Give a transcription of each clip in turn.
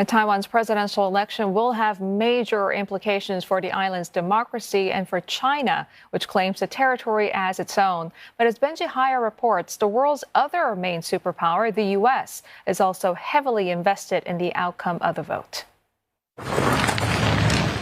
And Taiwan's presidential election will have major implications for the island's democracy and for China, which claims the territory as its own. But as Benji Hyer reports, the world's other main superpower, the U.S., is also heavily invested in the outcome of the vote.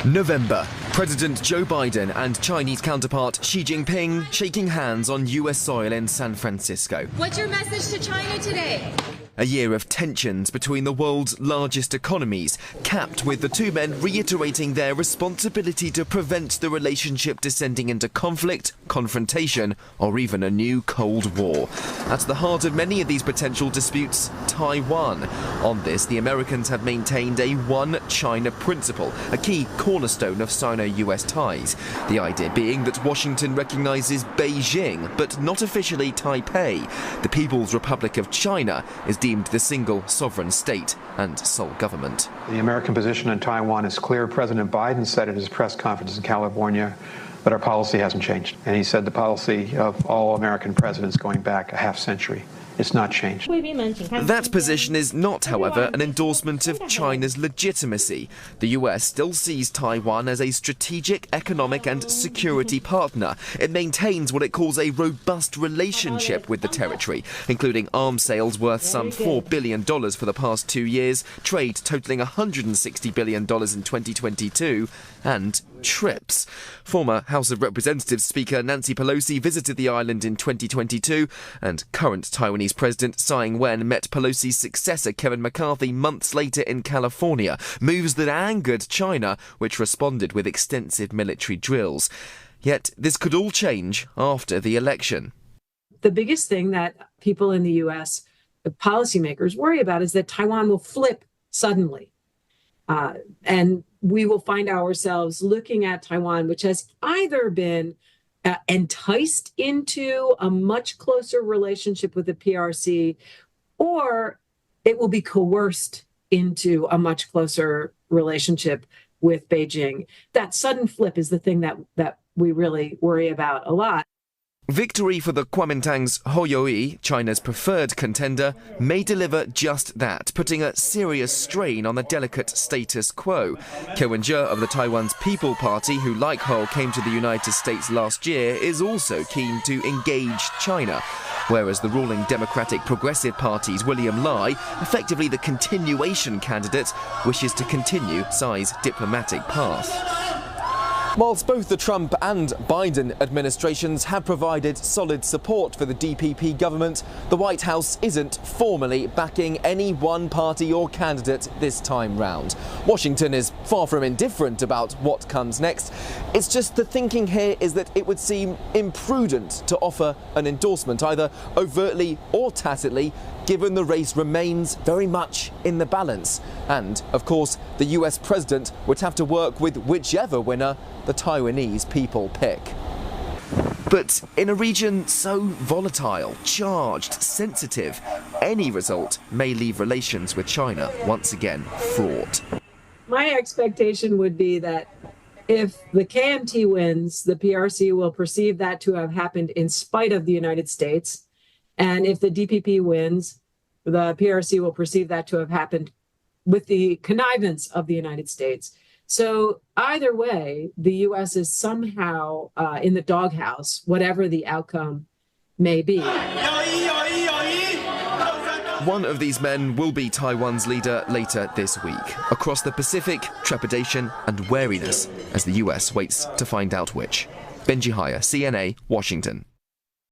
November. President Joe Biden and Chinese counterpart Xi Jinping shaking hands on U.S. soil in San Francisco. What's your message to China today? A year of tensions between the world's largest economies, capped with the two men reiterating their responsibility to prevent the relationship descending into conflict, confrontation, or even a new Cold War. At the heart of many of these potential disputes, Taiwan. On this, the Americans have maintained a one China principle, a key cornerstone of Sino-US ties. The idea being that Washington recognizes Beijing, but not officially Taipei. The People's Republic of China is deemed the single sovereign state and sole government. The American position on Taiwan is clear. President Biden said at his press conference in California that our policy hasn't changed. And he said the policy of all American presidents going back a half century. It's not changed. That position is not, however, an endorsement of China's legitimacy. The US still sees Taiwan as a strategic, economic and security partner. It maintains what it calls a robust relationship with the territory, including arms sales worth some $4 billion for the past 2 years, trade totaling $160 billion in 2022, and trips. Former House of Representatives Speaker Nancy Pelosi visited the island in 2022, and current Taiwanese President Tsai Ing-wen met Pelosi's successor Kevin McCarthy months later in California, moves that angered China, which responded with extensive military drills. Yet this could all change after the election. The biggest thing that people in the U.S., the policymakers, worry about is that Taiwan will flip suddenly. And we will find ourselves looking at Taiwan, which has either been enticed into a much closer relationship with the PRC, or it will be coerced into a much closer relationship with Beijing. That sudden flip is the thing that we really worry about a lot. Victory for the Kuomintang's Hou Yu-ih, China's preferred contender, may deliver just that, putting a serious strain on the delicate status quo. Ko Wen-je of the Taiwan's People Party, who like Hou came to the United States last year, is also keen to engage China, whereas the ruling Democratic Progressive Party's William Lai, effectively the continuation candidate, wishes to continue Tsai's diplomatic path. Whilst both the Trump and Biden administrations have provided solid support for the DPP government, the White House isn't formally backing any one party or candidate this time round. Washington is far from indifferent about what comes next. It's just the thinking here is that it would seem imprudent to offer an endorsement, either overtly or tacitly, given the race remains very much in the balance. And, of course, the US president would have to work with whichever winner the Taiwanese people pick. But in a region so volatile, charged, sensitive, any result may leave relations with China once again fraught. My expectation would be that if the KMT wins, the PRC will perceive that to have happened in spite of the United States. And if the DPP wins, the PRC will perceive that to have happened with the connivance of the United States. So either way, the U.S. is somehow in the doghouse, whatever the outcome may be. One of these men will be Taiwan's leader later this week. Across the Pacific, trepidation and wariness as the U.S. waits to find out which. Benji Hyer, CNA, Washington.